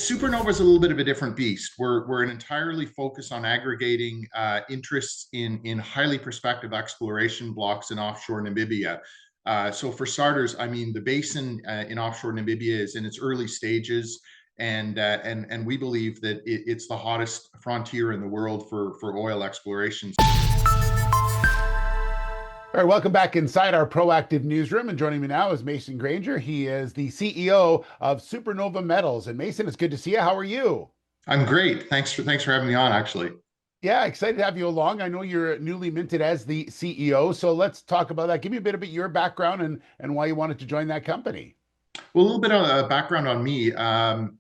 Supernova is a little bit of a different beast. We're an entirely focused on aggregating interests in highly prospective exploration blocks in offshore Namibia. So for starters, I mean, the basin in offshore Namibia is in its early stages, and we believe that it's the hottest frontier in the world for oil exploration. All right, welcome back inside our proactive newsroom. And joining me now is Mason Granger. He is the CEO of Supernova Metals. And Mason, it's good to see you. How are you? I'm great. Thanks for having me on, actually. Yeah, excited to have you along. I know you're newly minted as the CEO, so let's talk about that. Give me a bit about your background and why you wanted to join that company. Well, a little bit of a background on me. I've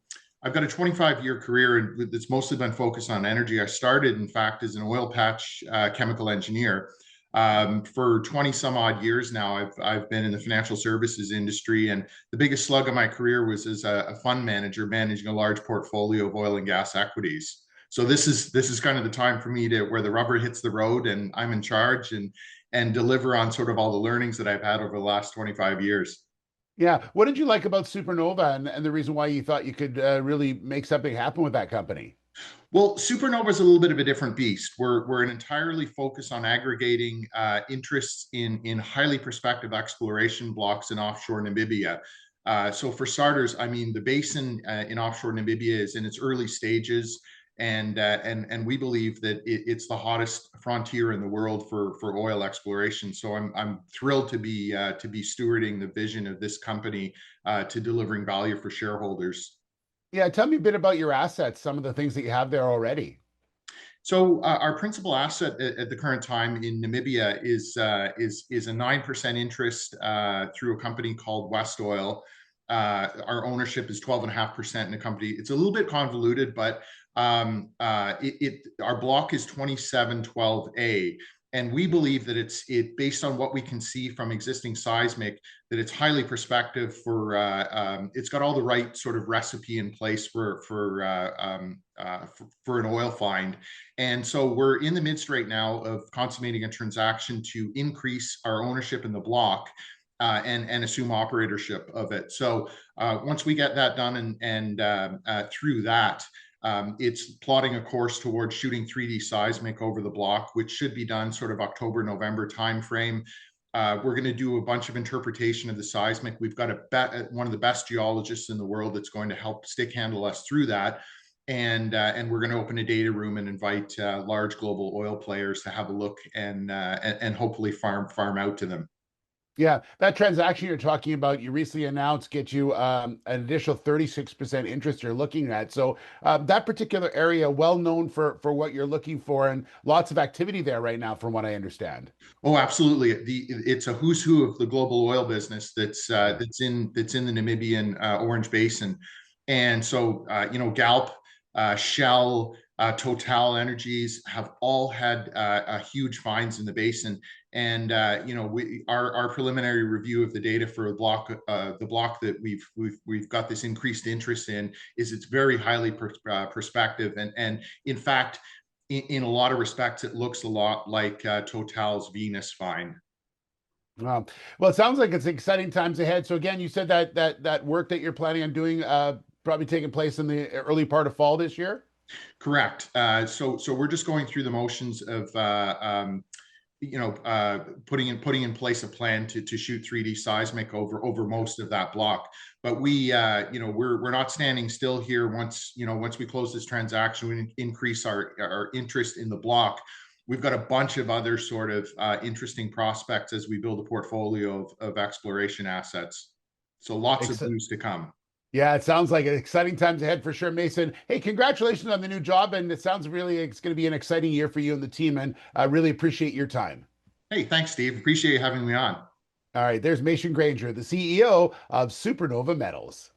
got a 25-year career that's mostly been focused on energy. I started, in fact, as an oil patch chemical engineer. For 20 some odd years now, I've been in the financial services industry, and the biggest slug of my career was as a fund manager managing a large portfolio of oil and gas equities. So this is kind of the time for me to where the rubber hits the road, and I'm in charge and deliver on sort of all the learnings that I've had over the last 25 years. Yeah, what did you like about Supernova and the reason why you thought you could really make something happen with that company? Well, Supernova is a little bit of a different beast. We're an entirely focused on aggregating interests in highly prospective exploration blocks in offshore Namibia. So for starters, I mean, the basin in offshore Namibia is in its early stages, and we believe that it's the hottest frontier in the world for oil exploration. So I'm thrilled to be stewarding the vision of this company to delivering value for shareholders. Yeah, tell me a bit about your assets, some of the things that you have there already. So our principal asset at the current time in Namibia is a 9% interest through a company called West Oil. Our ownership is 12.5% in a company. It's a little bit convoluted, but our block is 2712A, and we believe that it based on what we can see from existing seismic, that it's highly prospective for it's got all the right sort of recipe in place for an oil find. And so we're in the midst right now of consummating a transaction to increase our ownership in the block and assume operatorship of it. So once we get that done and through that, it's plotting a course towards shooting 3D seismic over the block, which should be done sort of October, November timeframe. We're going to do a bunch of interpretation of the seismic. We've got one of the best geologists in the world that's going to help stick handle us through that. And we're going to open a data room and invite large global oil players to have a look and hopefully farm out to them. Yeah, that transaction you're talking about, you recently announced get you an additional 36% interest you're looking at. So that particular area, well known for what you're looking for, and lots of activity there right now, from what I understand. Oh, absolutely. It's a who's who of the global oil business that's in the Namibian Orange Basin, and so Galp, Shell, Total Energies have all had huge finds in the basin, and our preliminary review of the data for the block that we've got this increased interest in is it's very highly prospective, and in fact, in a lot of respects, it looks a lot like Total's Venus find. Well, it sounds like it's exciting times ahead. So again, you said that work that you're planning on doing probably taking place in the early part of fall this year. Correct. So we're just going through the motions of putting in place a plan to shoot 3D seismic over most of that block. But we're not standing still here. Once we close this transaction, we increase our interest in the block. We've got a bunch of other sort of interesting prospects as we build a portfolio of exploration assets. So lots of news to come. Yeah, it sounds like exciting times ahead for sure, Mason. Hey, congratulations on the new job, and it sounds really it's going to be an exciting year for you and the team, and I really appreciate your time. Hey, thanks, Steve. Appreciate you having me on. All right, there's Mason Granger, the CEO of Supernova Metals.